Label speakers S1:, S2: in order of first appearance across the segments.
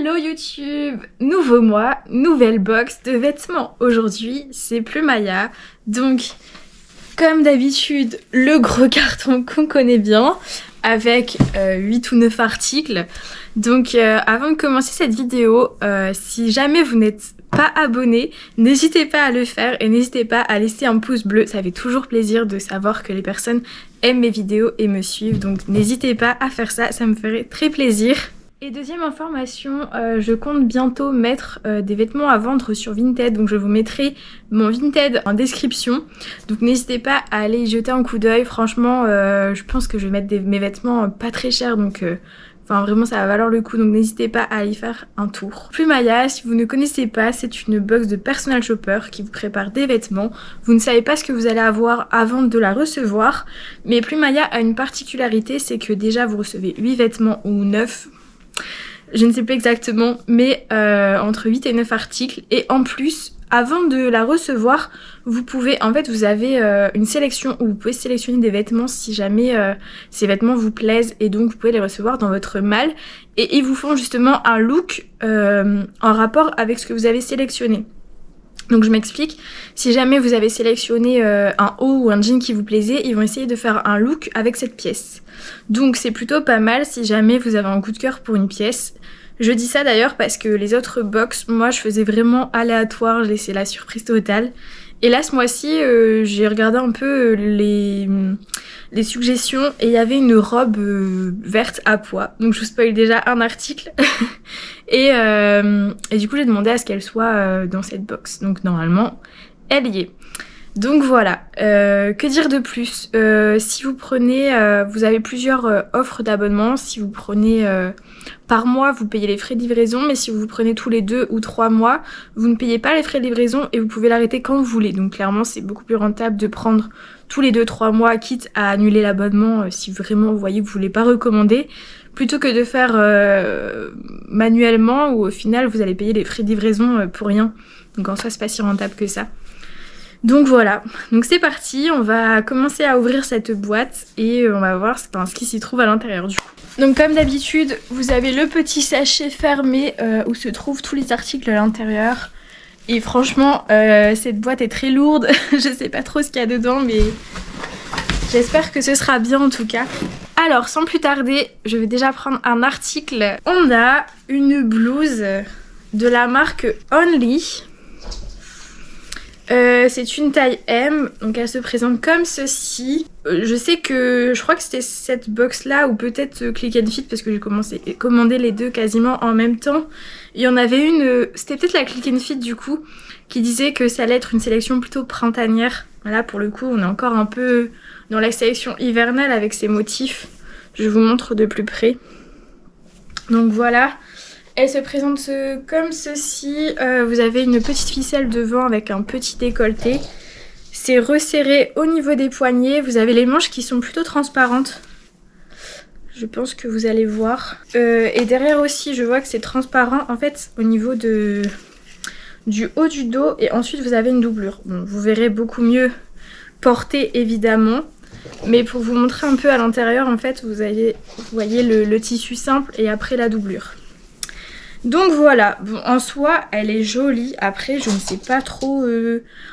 S1: Hello YouTube! Nouveau mois, nouvelle box de vêtements. Aujourd'hui, c'est plus Maya. Donc, comme d'habitude, le gros carton qu'on connaît bien, avec 8 ou 9 articles. Donc, avant de commencer cette vidéo, si jamais vous n'êtes pas abonné, n'hésitez pas à le faire et n'hésitez pas à laisser un pouce bleu. Ça fait toujours plaisir de savoir que les personnes aiment mes vidéos et me suivent. Donc, n'hésitez pas à faire ça, ça me ferait très plaisir. Et deuxième information, je compte bientôt mettre des vêtements à vendre sur Vinted, donc je vous mettrai mon Vinted en description, donc n'hésitez pas à aller y jeter un coup d'œil. Franchement je pense que je vais mettre mes vêtements pas très chers, donc enfin vraiment ça va valoir le coup, donc n'hésitez pas à y faire un tour. Plus Maya, si vous ne connaissez pas, c'est une box de personal shopper qui vous prépare des vêtements. Vous ne savez pas ce que vous allez avoir avant de la recevoir, mais Plus Maya a une particularité, c'est que déjà vous recevez 8 vêtements ou 9, je ne sais plus exactement, mais entre 8 et 9 articles. Et en plus, avant de la recevoir, vous pouvez, en fait, vous avez une sélection où vous pouvez sélectionner des vêtements si jamais ces vêtements vous plaisent, et donc vous pouvez les recevoir dans votre malle. Et ils vous font justement un look en rapport avec ce que vous avez sélectionné. Donc je m'explique, si jamais vous avez sélectionné un haut ou un jean qui vous plaisait, ils vont essayer de faire un look avec cette pièce. Donc c'est plutôt pas mal si jamais vous avez un coup de cœur pour une pièce. Je dis ça d'ailleurs parce que les autres box, moi je faisais vraiment aléatoire, je laissais la surprise totale. Et là ce mois-ci, j'ai regardé un peu les suggestions et il y avait une robe verte à pois. Donc je vous spoil déjà un article. et du coup j'ai demandé à ce qu'elle soit dans cette box. Donc normalement, elle y est. Donc voilà, que dire de plus, si vous prenez, vous avez plusieurs offres d'abonnement. Si vous prenez par mois, vous payez les frais de livraison, mais si vous prenez tous les 2 ou 3 mois, vous ne payez pas les frais de livraison et vous pouvez l'arrêter quand vous voulez. Donc clairement, c'est beaucoup plus rentable de prendre tous les 2-3 mois, quitte à annuler l'abonnement si vraiment vous voyez que vous voulez pas recommander, plutôt que de faire manuellement où au final vous allez payer les frais de livraison pour rien. Donc en soi, c'est pas si rentable que ça. Donc voilà, donc c'est parti, on va commencer à ouvrir cette boîte et on va voir ce qui s'y trouve à l'intérieur du coup. Donc comme d'habitude, vous avez le petit sachet fermé où se trouvent tous les articles à l'intérieur. Et franchement, cette boîte est très lourde, je sais pas trop ce qu'il y a dedans, mais j'espère que ce sera bien en tout cas. Alors sans plus tarder, je vais déjà prendre un article. On a une blouse de la marque Only. C'est une taille M, donc elle se présente comme ceci. Je sais que je crois que c'était cette box là ou peut-être Click and Fit parce que j'ai commandé les deux quasiment en même temps. Il y en avait une, c'était peut-être la Click and Fit du coup, qui disait que ça allait être une sélection plutôt printanière. Là pour le coup on est encore un peu dans la sélection hivernale avec ces motifs. Je vous montre de plus près. Donc voilà. Elle se présente comme ceci, vous avez une petite ficelle devant avec un petit décolleté. C'est resserré au niveau des poignets, vous avez les manches qui sont plutôt transparentes. Je pense que vous allez voir. Et derrière aussi, je vois que c'est transparent en fait au niveau du haut du dos. Et ensuite vous avez une doublure. Bon, vous verrez beaucoup mieux porté évidemment. Mais pour vous montrer un peu à l'intérieur, en fait, vous voyez le tissu simple et après la doublure. Donc voilà, bon, en soi elle est jolie, après je ne sais pas trop,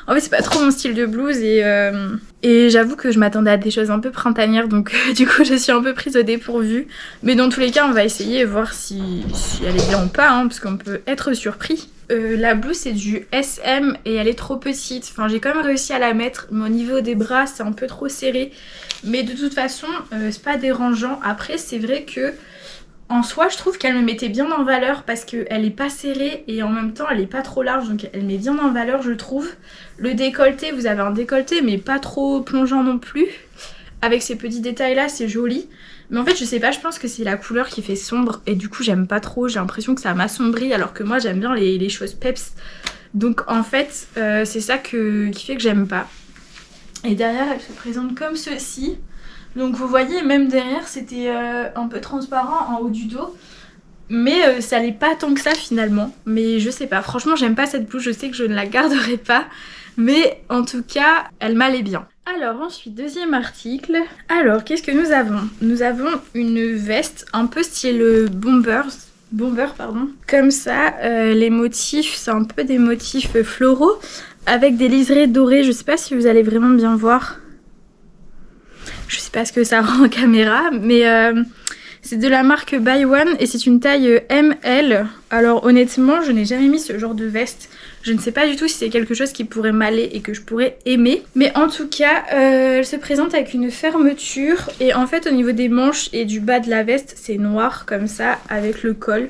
S1: en fait c'est pas trop mon style de blouse et j'avoue que je m'attendais à des choses un peu printanières, donc du coup je suis un peu prise au dépourvu. Mais dans tous les cas on va essayer et voir si elle est bien ou pas, hein, parce qu'on peut être surpris. La blouse c'est du SM et elle est trop petite, enfin j'ai quand même réussi à la mettre, mais au niveau des bras c'est un peu trop serré. Mais de toute façon c'est pas dérangeant, après c'est vrai que en soi, je trouve qu'elle me mettait bien en valeur parce qu'elle est pas serrée et en même temps elle est pas trop large, donc elle met bien en valeur je trouve. Le décolleté, vous avez un décolleté mais pas trop plongeant non plus. Avec ces petits détails là, c'est joli. Mais en fait je sais pas, je pense que c'est la couleur qui fait sombre et du coup j'aime pas trop. J'ai l'impression que ça m'assombrit alors que moi j'aime bien les choses peps. Donc en fait c'est ça qui fait que j'aime pas. Et derrière elle se présente comme ceci. Donc vous voyez, même derrière c'était un peu transparent en haut du dos. Mais ça l'est pas tant que ça finalement. Mais je sais pas, franchement j'aime pas cette blouse, je sais que je ne la garderai pas. Mais en tout cas, elle m'allait bien. Alors ensuite, deuxième article. Alors qu'est-ce que nous avons? Nous avons une veste un peu style Bombers. bomber, pardon. Comme ça, les motifs, c'est un peu des motifs floraux avec des liserés dorés. Je sais pas si vous allez vraiment bien voir. Je sais pas ce que ça rend en caméra, mais c'est de la marque Buy One et c'est une taille ML. Alors honnêtement, je n'ai jamais mis ce genre de veste. Je ne sais pas du tout si c'est quelque chose qui pourrait m'aller et que je pourrais aimer. Mais en tout cas, elle se présente avec une fermeture. Et en fait, au niveau des manches et du bas de la veste, c'est noir comme ça, avec le col.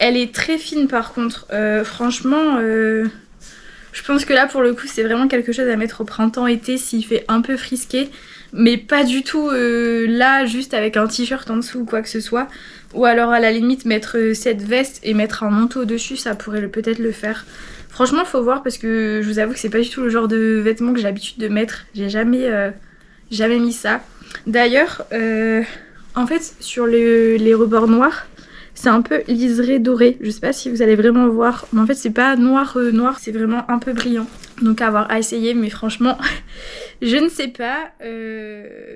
S1: Elle est très fine par contre. Franchement, je pense que là, pour le coup, c'est vraiment quelque chose à mettre au printemps-été s'il fait un peu frisqué. Mais pas du tout là, juste avec un t-shirt en dessous ou quoi que ce soit. Ou alors à la limite, mettre cette veste et mettre un manteau dessus, ça pourrait peut-être le faire. Franchement, faut voir parce que je vous avoue que c'est pas du tout le genre de vêtements que j'ai l'habitude de mettre. J'ai jamais mis ça. D'ailleurs, en fait, sur les rebords noirs, c'est un peu liseré doré. Je sais pas si vous allez vraiment voir. Mais en fait, c'est pas noir, c'est vraiment un peu brillant. Donc à voir, à essayer. Mais franchement, je ne sais pas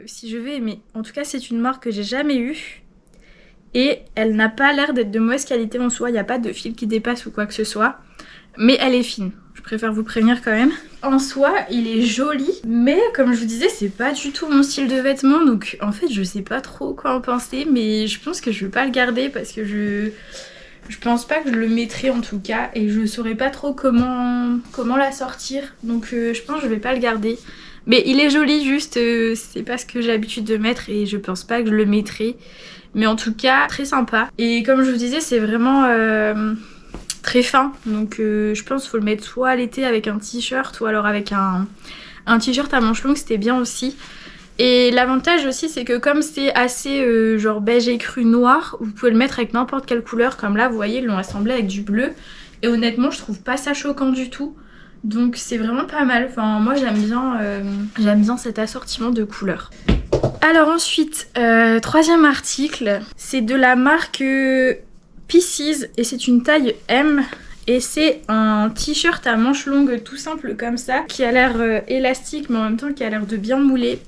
S1: si je vais aimer. En tout cas, c'est une marque que j'ai jamais eue. Et elle n'a pas l'air d'être de mauvaise qualité en soi. Il n'y a pas de fil qui dépasse ou quoi que ce soit. Mais elle est fine, je préfère vous prévenir quand même. En soi, il est joli, mais comme je vous disais, c'est pas du tout mon style de vêtement. Donc en fait, je sais pas trop quoi en penser, mais je pense que je vais pas le garder parce que je pense pas que je le mettrai en tout cas. Et je saurais pas trop comment la sortir. Donc je pense que je vais pas le garder. Mais il est joli, juste c'est pas ce que j'ai l'habitude de mettre et je pense pas que je le mettrai. Mais en tout cas, très sympa. Et comme je vous disais, c'est vraiment... très fin, donc je pense qu'il faut le mettre soit à l'été avec un t-shirt ou alors avec un t-shirt à manches longues, c'était bien aussi. Et l'avantage aussi, c'est que comme c'est assez genre beige écru noir, vous pouvez le mettre avec n'importe quelle couleur, comme là vous voyez ils l'ont assemblé avec du bleu et honnêtement je trouve pas ça choquant du tout, donc c'est vraiment pas mal. Enfin moi j'aime bien cet assortiment de couleurs. Alors ensuite, troisième article, c'est de la marque Pieces et c'est une taille M et c'est un t-shirt à manches longues tout simple comme ça qui a l'air élastique mais en même temps qui a l'air de bien mouler.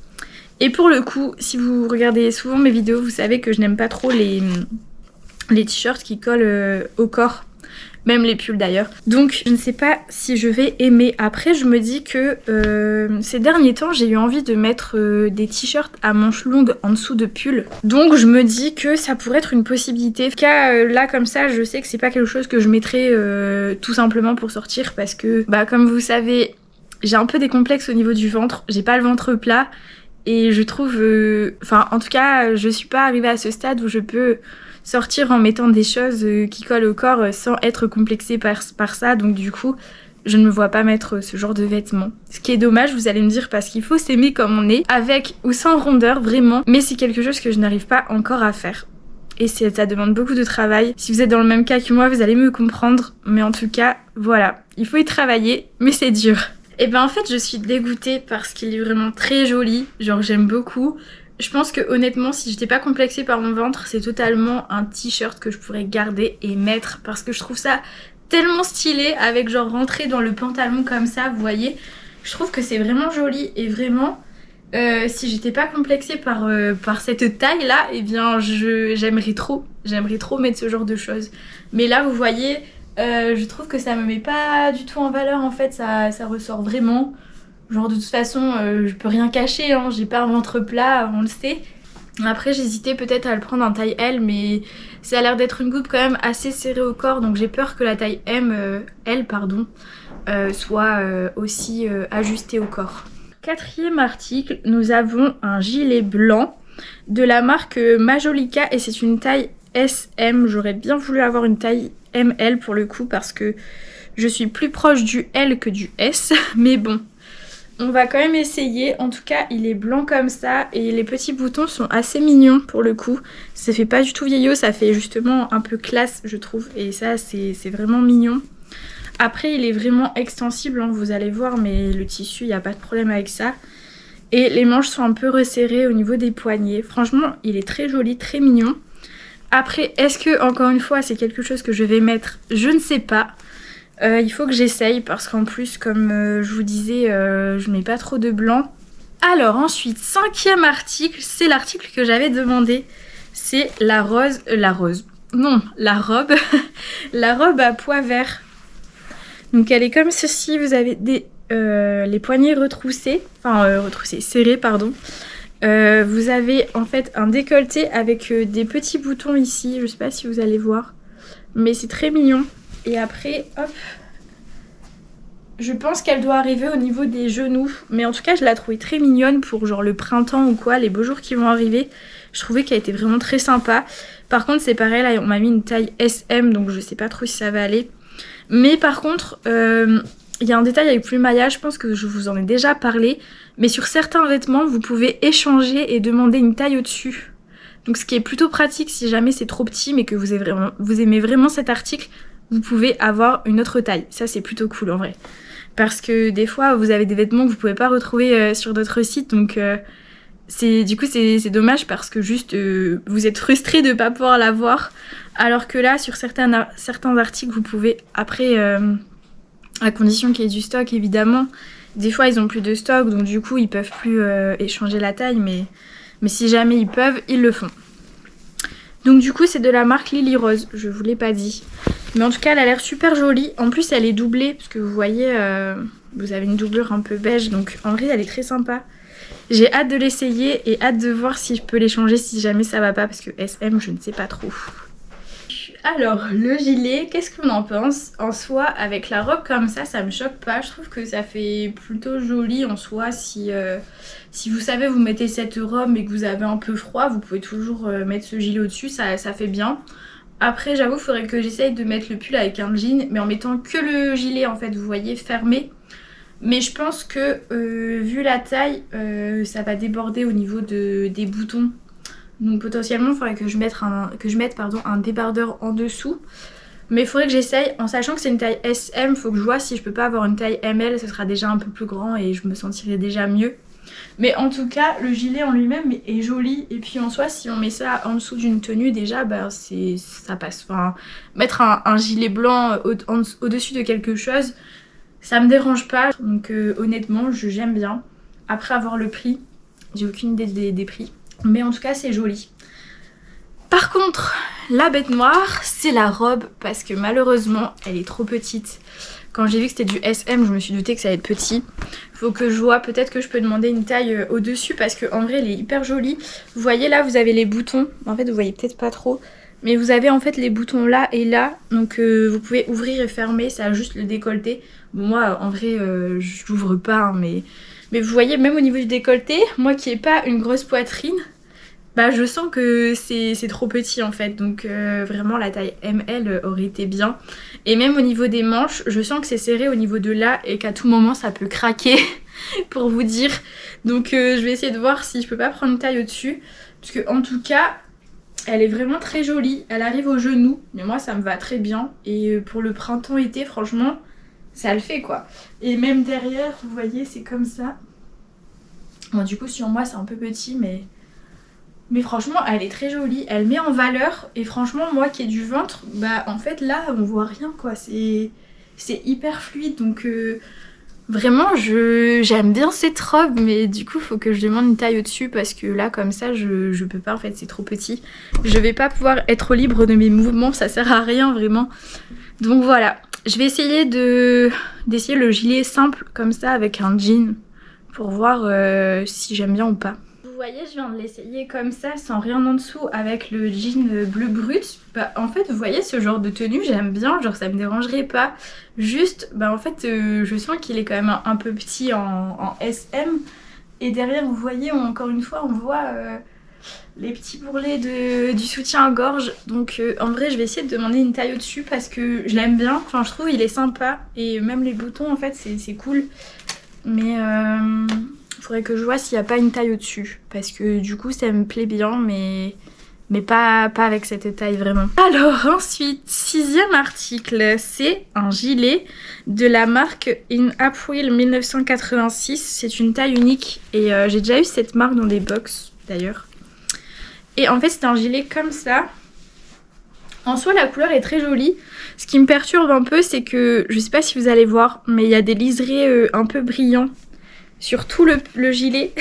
S1: Et pour le coup, si vous regardez souvent mes vidéos, vous savez que je n'aime pas trop les t-shirts qui collent au corps. Même les pulls d'ailleurs. Donc je ne sais pas si je vais aimer. Après je me dis que ces derniers temps j'ai eu envie de mettre des t-shirts à manches longues en dessous de pulls. Donc je me dis que ça pourrait être une possibilité. En tout cas là comme ça je sais que c'est pas quelque chose que je mettrais tout simplement pour sortir. Parce que bah comme vous savez j'ai un peu des complexes au niveau du ventre. J'ai pas le ventre plat. Et je trouve... Enfin en tout cas je suis pas arrivée à ce stade où je peux... sortir en mettant des choses qui collent au corps sans être complexée par ça. Donc du coup, je ne me vois pas mettre ce genre de vêtements. Ce qui est dommage, vous allez me dire, parce qu'il faut s'aimer comme on est, avec ou sans rondeur, vraiment. Mais c'est quelque chose que je n'arrive pas encore à faire. Et ça demande beaucoup de travail. Si vous êtes dans le même cas que moi, vous allez me comprendre. Mais en tout cas, voilà. Il faut y travailler, mais c'est dur. Et ben en fait, je suis dégoûtée parce qu'il est vraiment très joli. Genre, j'aime beaucoup. Je pense que honnêtement, si j'étais pas complexée par mon ventre, c'est totalement un t-shirt que je pourrais garder et mettre parce que je trouve ça tellement stylé avec genre rentrer dans le pantalon comme ça, vous voyez. Je trouve que c'est vraiment joli et vraiment, si j'étais pas complexée par cette taille là, eh bien j'aimerais trop mettre ce genre de choses. Mais là, vous voyez, je trouve que ça me met pas du tout en valeur en fait, ça ressort vraiment. Genre de toute façon, je peux rien cacher, hein, j'ai pas un ventre plat, on le sait. Après j'hésitais peut-être à le prendre en taille L, mais ça a l'air d'être une coupe quand même assez serrée au corps, donc j'ai peur que la taille L soit aussi ajustée au corps. Quatrième article, nous avons un gilet blanc de la marque Majolica et c'est une taille SM. J'aurais bien voulu avoir une taille ML pour le coup parce que je suis plus proche du L que du S, mais bon. On va quand même essayer. En tout cas, il est blanc comme ça et les petits boutons sont assez mignons pour le coup. Ça fait pas du tout vieillot, ça fait justement un peu classe, je trouve. Et ça, c'est vraiment mignon. Après, il est vraiment extensible, hein, vous allez voir, mais le tissu, il n'y a pas de problème avec ça. Et les manches sont un peu resserrées au niveau des poignets. Franchement, il est très joli, très mignon. Après, est-ce que, encore une fois, c'est quelque chose que je vais mettre? Je ne sais pas. Il faut que j'essaye parce qu'en plus, comme je vous disais, je mets pas trop de blanc. Alors ensuite, cinquième article, c'est l'article que j'avais demandé. C'est la rose. Non, la robe. La robe à pois vert. Donc elle est comme ceci, vous avez les poignets retroussés, serrés, pardon. Vous avez en fait un décolleté avec des petits boutons ici, je sais pas si vous allez voir, mais c'est très mignon. Et après, hop, je pense qu'elle doit arriver au niveau des genoux, mais en tout cas je la trouvais très mignonne pour genre le printemps ou quoi, les beaux jours qui vont arriver. Je trouvais qu'elle était vraiment très sympa. Par contre c'est pareil, là on m'a mis une taille SM, donc je sais pas trop si ça va aller. Mais par contre, il y a un détail avec Plumaya, je pense que je vous en ai déjà parlé, mais sur certains vêtements, vous pouvez échanger et demander une taille au-dessus. Donc ce qui est plutôt pratique si jamais c'est trop petit, mais que vous aimez vraiment cet article, vous pouvez avoir une autre taille. Ça c'est plutôt cool en vrai. Parce que des fois, vous avez des vêtements que vous pouvez pas retrouver sur d'autres sites, donc c'est dommage parce que juste vous êtes frustré de pas pouvoir l'avoir. Alors que là, sur certains articles, vous pouvez, après, à condition qu'il y ait du stock, évidemment. Des fois, ils ont plus de stock, donc du coup, ils peuvent plus échanger la taille, mais si jamais ils peuvent, ils le font. Donc du coup, c'est de la marque Lily Rose, je vous l'ai pas dit. Mais en tout cas, elle a l'air super jolie. En plus, elle est doublée, parce que vous voyez, vous avez une doublure un peu beige, donc en vrai, elle est très sympa. J'ai hâte de l'essayer et hâte de voir si je peux les changer si jamais ça va pas, parce que SM, je ne sais pas trop. Alors, le gilet, qu'est-ce qu'on en pense? En soi, avec la robe comme ça me choque pas. Je trouve que ça fait plutôt joli en soi. Si vous savez, vous mettez cette robe et que vous avez un peu froid, vous pouvez toujours mettre ce gilet au-dessus, ça fait bien. Après, j'avoue, il faudrait que j'essaye de mettre le pull avec un jean, mais en mettant que le gilet, en fait, vous voyez, fermé. Mais je pense que, vu la taille, ça va déborder au niveau des boutons. Donc potentiellement il faudrait que je mette un débardeur en dessous. Mais il faudrait que j'essaye, en sachant que c'est une taille SM, faut que je vois si je peux pas avoir une taille ML, ça sera déjà un peu plus grand et je me sentirai déjà mieux. Mais en tout cas, le gilet en lui-même est joli. Et puis en soi, si on met ça en dessous d'une tenue, déjà, bah, ça passe. Enfin, mettre un gilet blanc au-dessus de quelque chose, ça me dérange pas. Donc honnêtement, j'aime bien. Après avoir le prix, j'ai aucune idée des prix. Mais en tout cas, c'est joli. Par contre, la bête noire, c'est la robe parce que malheureusement, elle est trop petite. Quand j'ai vu que c'était du SM, je me suis doutée que ça allait être petit. Faut que je vois, peut-être que je peux demander une taille au-dessus parce qu'en vrai, elle est hyper jolie. Vous voyez là, vous avez les boutons. En fait, vous voyez peut-être pas trop. Mais vous avez en fait les boutons là et là. Donc vous pouvez ouvrir et fermer, ça a juste le décolleté. Bon, moi, en vrai, je l'ouvre pas, hein, mais vous voyez, même au niveau du décolleté, moi qui n'ai pas une grosse poitrine, bah je sens que c'est trop petit en fait. Donc vraiment la taille ML aurait été bien. Et même au niveau des manches, je sens que c'est serré au niveau de là et qu'à tout moment ça peut craquer pour vous dire. Donc je vais essayer de voir si je peux pas prendre une taille au-dessus. Parce que en tout cas, elle est vraiment très jolie. Elle arrive au genou, mais moi ça me va très bien. Et pour le printemps-été, franchement, ça le fait quoi. Et même derrière, vous voyez, c'est comme ça. Bon, du coup, sur moi, c'est un peu petit, mais franchement, elle est très jolie. Elle met en valeur. Et franchement, moi qui ai du ventre, bah en fait, là, on voit rien quoi. C'est hyper fluide. Donc, vraiment, j'aime bien cette robe. Mais du coup, faut que je demande une taille au-dessus. Parce que là, comme ça, je peux pas. En fait, c'est trop petit. Je vais pas pouvoir être libre de mes mouvements. Ça sert à rien, vraiment. Donc voilà. Je vais essayer d'essayer le gilet simple comme ça avec un jean pour voir si j'aime bien ou pas. Vous voyez, je viens de l'essayer comme ça sans rien en dessous avec le jean bleu brut. Bah en fait, vous voyez, ce genre de tenue, j'aime bien, genre ça me dérangerait pas. Juste, bah en fait, je sens qu'il est quand même un peu petit en SM. Et derrière, vous voyez, encore une fois, on voit les petits bourrelets du soutien-gorge. Donc en vrai, je vais essayer de demander une taille au-dessus parce que je l'aime bien. Enfin, je trouve il est sympa. Et même les boutons, en fait, c'est cool. Mais faudrait que je vois s'il n'y a pas une taille au-dessus. Parce que du coup, ça me plaît bien, mais pas avec cette taille vraiment. Alors ensuite, 6e article, c'est un gilet de la marque In April 1986. C'est une taille unique et j'ai déjà eu cette marque dans des box d'ailleurs. Et en fait, c'est un gilet comme ça. En soi, la couleur est très jolie. Ce qui me perturbe un peu, c'est que, je sais pas si vous allez voir, mais il y a des liserés un peu brillants sur tout le gilet.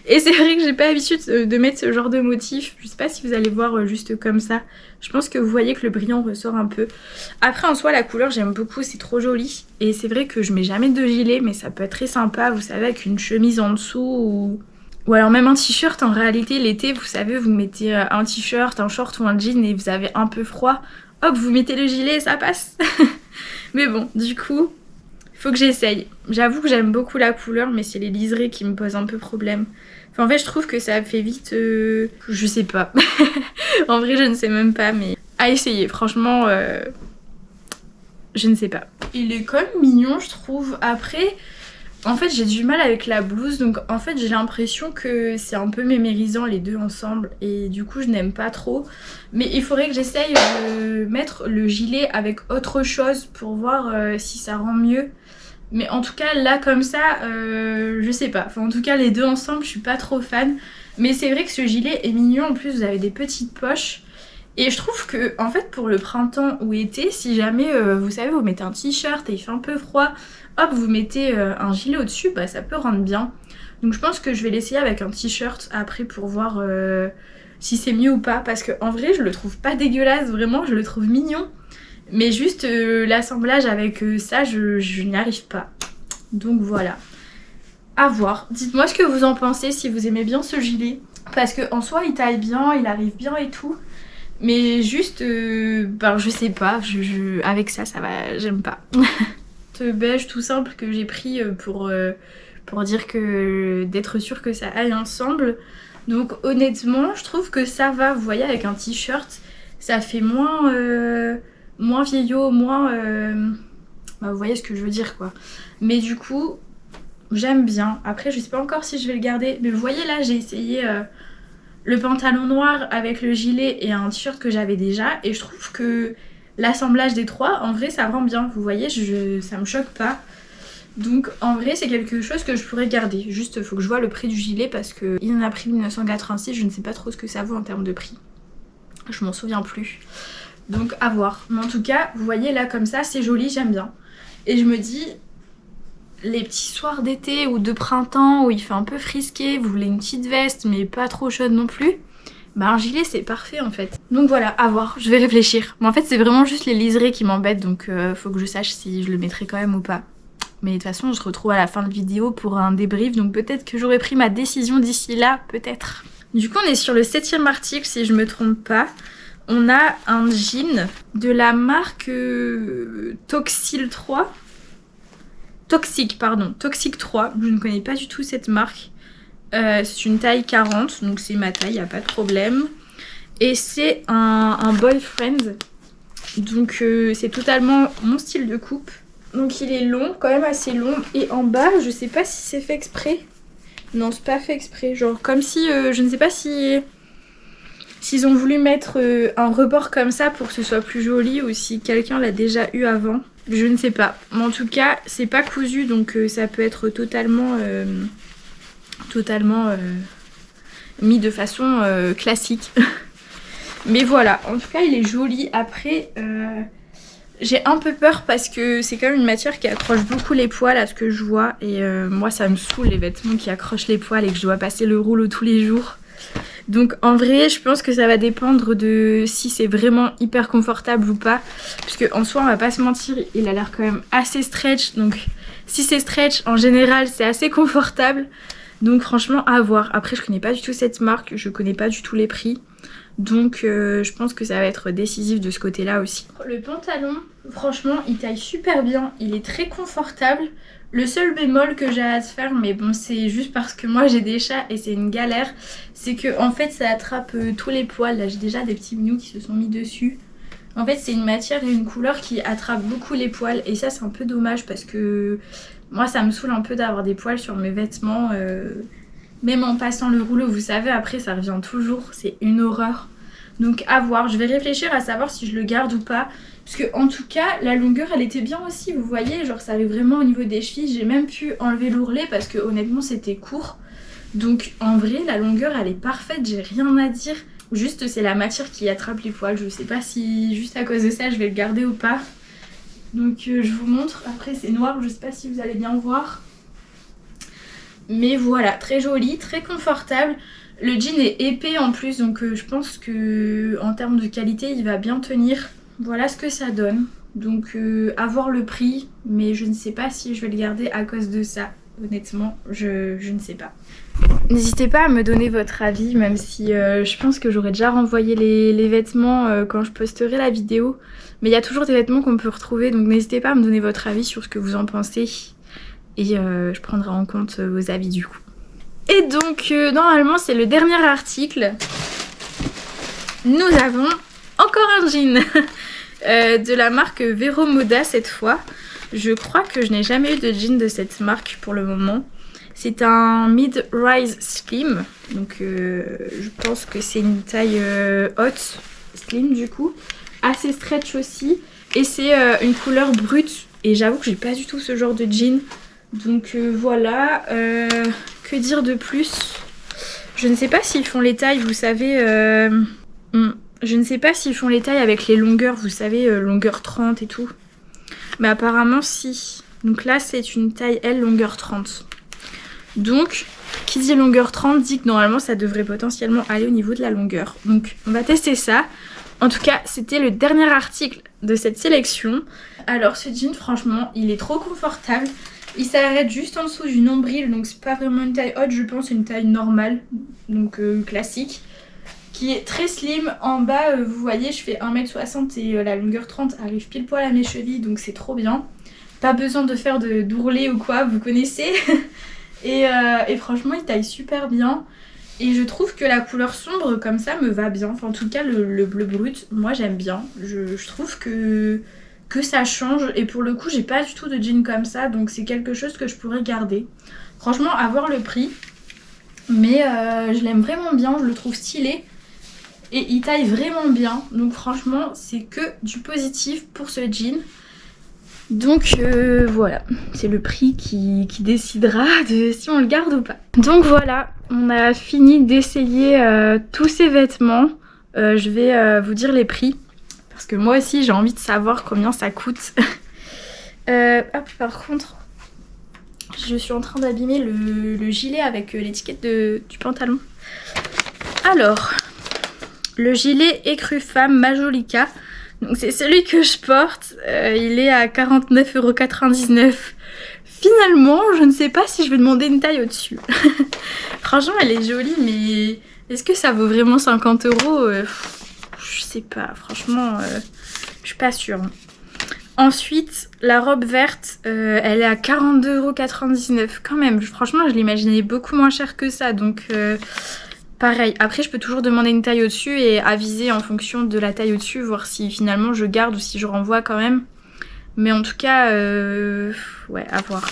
S1: Et c'est vrai que j'ai pas l'habitude de mettre ce genre de motif. Je sais pas si vous allez voir juste comme ça. Je pense que vous voyez que le brillant ressort un peu. Après en soi la couleur j'aime beaucoup, c'est trop joli. Et c'est vrai que je mets jamais de gilet mais ça peut être très sympa, vous savez, avec une chemise en dessous ou alors même un t-shirt. En réalité l'été vous savez, vous mettez un t-shirt, un short ou un jean et vous avez un peu froid. Hop, vous mettez le gilet et ça passe. Mais bon, du coup, faut que j'essaye. J'avoue que j'aime beaucoup la couleur, mais c'est les liserés qui me posent un peu problème. Enfin, en fait, je trouve que ça fait vite... Je sais pas. En vrai, je ne sais même pas, mais à essayer. Franchement, je ne sais pas. Il est quand même mignon, je trouve. Après... En fait j'ai du mal avec la blouse, donc en fait j'ai l'impression que c'est un peu mémérisant les deux ensemble et du coup je n'aime pas trop. Mais il faudrait que j'essaye de mettre le gilet avec autre chose pour voir si ça rend mieux. Mais en tout cas là comme ça, je sais pas. Enfin en tout cas les deux ensemble je suis pas trop fan. Mais c'est vrai que ce gilet est mignon, en plus vous avez des petites poches. Et je trouve que en fait pour le printemps ou été, si jamais vous savez vous mettez un t-shirt et il fait un peu froid, hop vous mettez un gilet au dessus, bah ça peut rendre bien. Donc je pense que je vais l'essayer avec un t-shirt après pour voir si c'est mieux ou pas. Parce que en vrai je le trouve pas dégueulasse, vraiment je le trouve mignon. Mais juste l'assemblage avec ça je n'y arrive pas. Donc voilà, à voir. Dites-moi ce que vous en pensez, si vous aimez bien ce gilet. Parce que en soi il taille bien, il arrive bien et tout. Mais juste, ben je sais pas, avec ça va, j'aime pas. Ce beige tout simple que j'ai pris pour dire que d'être sûr que ça aille ensemble. Donc honnêtement, je trouve que ça va, vous voyez, avec un t-shirt, ça fait moins vieillot, moins... bah, vous voyez ce que je veux dire quoi. Mais du coup, j'aime bien. Après, je sais pas encore si je vais le garder. Mais vous voyez là, j'ai essayé... le pantalon noir avec le gilet et un t-shirt que j'avais déjà, et je trouve que l'assemblage des trois en vrai ça rend bien, vous voyez, ça me choque pas. Donc en vrai c'est quelque chose que je pourrais garder. Juste faut que je vois le prix du gilet parce que il en a pris 1986, je ne sais pas trop ce que ça vaut en termes de prix, je m'en souviens plus, donc à voir. Mais en tout cas vous voyez là comme ça c'est joli, j'aime bien. Et je me dis, les petits soirs d'été ou de printemps où il fait un peu frisqué, vous voulez une petite veste mais pas trop chaude non plus, bah un gilet c'est parfait en fait. Donc voilà, à voir, je vais réfléchir. Mais en fait c'est vraiment juste les liserés qui m'embêtent, donc faut que je sache si je le mettrai quand même ou pas. Mais de toute façon on se retrouve à la fin de vidéo pour un débrief, donc peut-être que j'aurai pris ma décision d'ici là, peut-être. Du coup on est sur le 7e article si je me trompe pas. On a un jean de la marque Toxic 3, Toxic 3, je ne connais pas du tout cette marque. C'est une taille 40, donc c'est ma taille, y a pas de problème. Et c'est un boyfriend, donc c'est totalement mon style de coupe. Donc il est long, quand même assez long, et en bas, je sais pas si c'est fait exprès. Non, c'est pas fait exprès, genre comme si, je ne sais pas si... s'ils ont voulu mettre un rebord comme ça pour que ce soit plus joli ou si quelqu'un l'a déjà eu avant. Je ne sais pas. Mais en tout cas, c'est pas cousu donc ça peut être totalement mis de façon classique. Mais voilà, en tout cas, il est joli. Après, j'ai un peu peur parce que c'est quand même une matière qui accroche beaucoup les poils à ce que je vois. Et moi, ça me saoule les vêtements qui accrochent les poils et que je dois passer le rouleau tous les jours. Donc en vrai je pense que ça va dépendre de si c'est vraiment hyper confortable ou pas. Parce qu'en soi on va pas se mentir, il a l'air quand même assez stretch. Donc si c'est stretch en général c'est assez confortable. Donc franchement à voir. Après je connais pas du tout cette marque, je connais pas du tout les prix. Donc je pense que ça va être décisif de ce côté là aussi. Le pantalon franchement il taille super bien, il est très confortable. Le seul bémol que j'ai à te faire, mais bon c'est juste parce que moi j'ai des chats et c'est une galère, c'est que en fait ça attrape tous les poils. Là j'ai déjà des petits minous qui se sont mis dessus. En fait c'est une matière et une couleur qui attrape beaucoup les poils et ça c'est un peu dommage parce que moi ça me saoule un peu d'avoir des poils sur mes vêtements. Même en passant le rouleau vous savez après ça revient toujours, c'est une horreur. Donc à voir, je vais réfléchir à savoir si je le garde ou pas. Parce que en tout cas la longueur elle était bien aussi, vous voyez, genre ça arrive vraiment au niveau des chevilles. J'ai même pu enlever l'ourlet parce que honnêtement c'était court. Donc en vrai la longueur elle est parfaite, j'ai rien à dire. Juste c'est la matière qui attrape les poils, je sais pas si juste à cause de ça je vais le garder ou pas. Donc je vous montre, après c'est noir, je sais pas si vous allez bien voir. Mais voilà, très joli, très confortable. Le jean est épais en plus, donc je pense que en termes de qualité, il va bien tenir. Voilà ce que ça donne. Donc à voir le prix, mais je ne sais pas si je vais le garder à cause de ça. Honnêtement, je ne sais pas. N'hésitez pas à me donner votre avis, même si je pense que j'aurais déjà renvoyé les vêtements quand je posterai la vidéo. Mais il y a toujours des vêtements qu'on peut retrouver, donc n'hésitez pas à me donner votre avis sur ce que vous en pensez. Et je prendrai en compte vos avis du coup. Et donc, normalement, c'est le dernier article. Nous avons encore un jean de la marque Vero Moda cette fois. Je crois que je n'ai jamais eu de jean de cette marque pour le moment. C'est un mid-rise slim. Donc, je pense que c'est une taille haute, slim du coup. Assez stretch aussi. Et c'est une couleur brute. Et j'avoue que j'ai pas du tout ce genre de jean. Donc voilà, que dire de plus? Je ne sais pas s'ils font les tailles, vous savez, je ne sais pas s'ils font les tailles avec les longueurs, vous savez, longueur 30 et tout. Mais apparemment si. Donc là c'est une taille L longueur 30. Donc, qui dit longueur 30 dit que normalement ça devrait potentiellement aller au niveau de la longueur. Donc on va tester ça. En tout cas, c'était le dernier article de cette sélection. Alors ce jean, franchement, il est trop confortable. Il s'arrête juste en dessous du nombril, donc c'est pas vraiment une taille haute, je pense, c'est une taille normale, donc classique, qui est très slim. En bas, vous voyez, je fais 1m60 et la longueur 30 arrive pile poil à mes chevilles, donc c'est trop bien. Pas besoin de faire d'ourlet ou quoi, vous connaissez. et franchement, il taille super bien. Et je trouve que la couleur sombre comme ça me va bien. Enfin, en tout cas, le bleu brut, moi j'aime bien. Je trouve que ça change. Et pour le coup, j'ai pas du tout de jean comme ça. Donc c'est quelque chose que je pourrais garder. Franchement, à voir le prix. Mais je l'aime vraiment bien. Je le trouve stylé. Et il taille vraiment bien. Donc franchement, c'est que du positif pour ce jean. Donc voilà, c'est le prix qui décidera de si on le garde ou pas. Donc voilà, on a fini d'essayer tous ces vêtements. Je vais vous dire les prix. Parce que moi aussi j'ai envie de savoir combien ça coûte. Hop, par contre, je suis en train d'abîmer le gilet avec l'étiquette du pantalon. Alors, le gilet écru femme Majolica. Donc c'est celui que je porte, il est à 49,99 €. Finalement, je ne sais pas si je vais demander une taille au-dessus. Franchement, elle est jolie, mais est-ce que ça vaut vraiment 50 €? Je sais pas, franchement, je suis pas sûre. Ensuite, la robe verte, elle est à 42,99 € quand même. Franchement, je l'imaginais beaucoup moins cher que ça, donc... pareil, après je peux toujours demander une taille au-dessus et aviser en fonction de la taille au-dessus, voir si finalement je garde ou si je renvoie quand même. Mais en tout cas, ouais, à voir.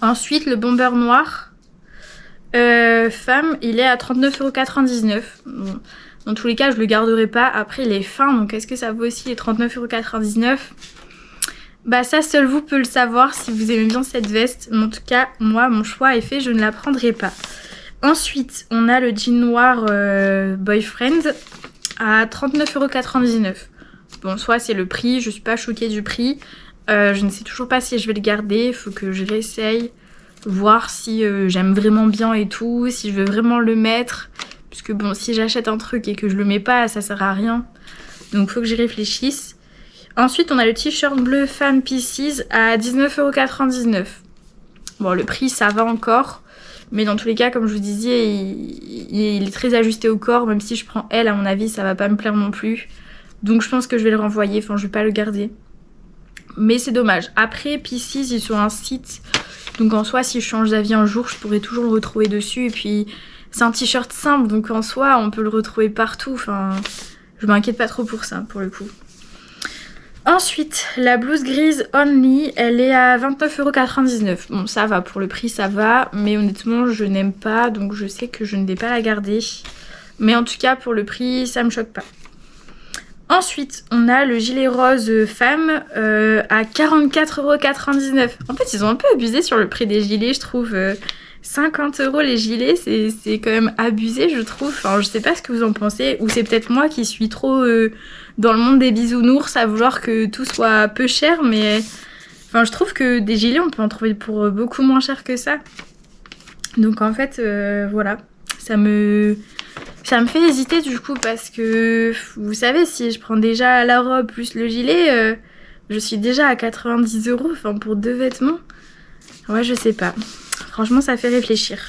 S1: Ensuite, le bomber noir, femme, il est à 39,99 €. Bon, dans tous les cas, je le garderai pas. Après, il est fin, donc est-ce que ça vaut aussi les 39,99 €? Bah ça, seul vous peut le savoir si vous aimez bien cette veste. Mais en tout cas, moi, mon choix est fait, je ne la prendrai pas. Ensuite, on a le jean noir Boyfriend à 39,99 €. Bon, soit c'est le prix, je suis pas choquée du prix. Je ne sais toujours pas si je vais le garder, il faut que je réessaye, voir si j'aime vraiment bien et tout, si je veux vraiment le mettre. Puisque bon, si j'achète un truc et que je le mets pas, ça sert à rien. Donc il faut que j'y réfléchisse. Ensuite, on a le t-shirt bleu Femme Pieces à 19,99 €. Bon, le prix, ça va encore. Mais dans tous les cas, comme je vous disais, il est très ajusté au corps. Même si je prends L, à mon avis, ça va pas me plaire non plus. Donc je pense que je vais le renvoyer. Enfin, je vais pas le garder. Mais c'est dommage. Après, Pieces, ils sont un site. Donc en soi, si je change d'avis un jour, je pourrais toujours le retrouver dessus. Et puis, c'est un t-shirt simple. Donc en soi, on peut le retrouver partout. Enfin, je m'inquiète pas trop pour ça, pour le coup. Ensuite, la blouse grise Only, elle est à 29,99 €. Bon, ça va, pour le prix, ça va. Mais honnêtement, je n'aime pas, donc je sais que je ne vais pas la garder. Mais en tout cas, pour le prix, ça me choque pas. Ensuite, on a le gilet rose femme à 44,99 €. En fait, ils ont un peu abusé sur le prix des gilets, je trouve. 50 € les gilets, c'est quand même abusé, je trouve. Enfin, je sais pas ce que vous en pensez. Ou c'est peut-être moi qui suis trop dans le monde des bisounours à vouloir que tout soit peu cher. Mais enfin, je trouve que des gilets, on peut en trouver pour beaucoup moins cher que ça. Donc en fait, voilà, ça me fait hésiter du coup parce que, vous savez, si je prends déjà la robe plus le gilet, je suis déjà à 90 €, enfin pour 2 vêtements. Ouais, je sais pas. Franchement, ça fait réfléchir.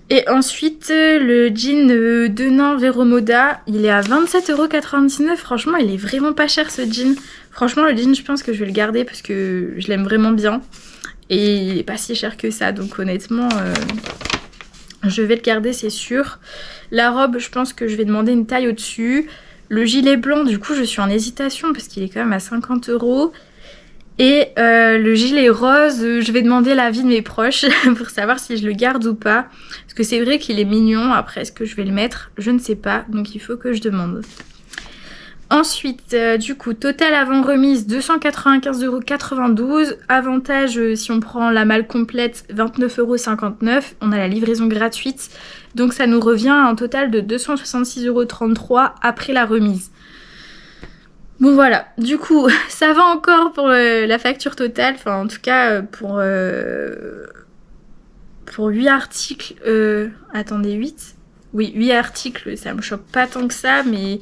S1: Et ensuite, le jean Denain Vero Moda, il est à 27,99 €. Franchement, il est vraiment pas cher ce jean. Franchement, le jean, je pense que je vais le garder parce que je l'aime vraiment bien. Et il est pas si cher que ça, donc honnêtement, je vais le garder, c'est sûr. La robe, je pense que je vais demander une taille au-dessus. Le gilet blanc, du coup, je suis en hésitation parce qu'il est quand même à 50 €. Et le gilet rose, je vais demander l'avis de mes proches pour savoir si je le garde ou pas. Parce que c'est vrai qu'il est mignon. Après, est-ce que je vais le mettre? Je ne sais pas. Donc il faut que je demande. Ensuite, du coup, total avant remise 295,92 €. Avantage, si on prend la malle complète, 29,59 €. On a la livraison gratuite. Donc ça nous revient à un total de 266,33 € après la remise. Bon voilà, du coup, ça va encore pour la facture totale. Enfin, en tout cas, pour 8 articles. Attendez, 8? Oui, 8 articles, ça me choque pas tant que ça, mais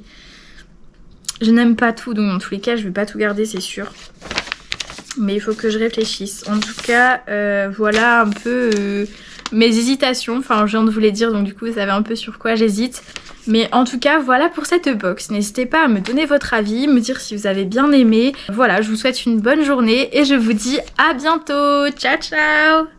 S1: je n'aime pas tout, donc dans tous les cas, je vais pas tout garder, c'est sûr. Mais il faut que je réfléchisse. En tout cas, voilà un peu mes hésitations. Enfin, je viens de vous les dire, donc du coup, vous savez un peu sur quoi j'hésite. Mais en tout cas, voilà pour cette box. N'hésitez pas à me donner votre avis, me dire si vous avez bien aimé. Voilà, je vous souhaite une bonne journée et je vous dis à bientôt. Ciao, ciao!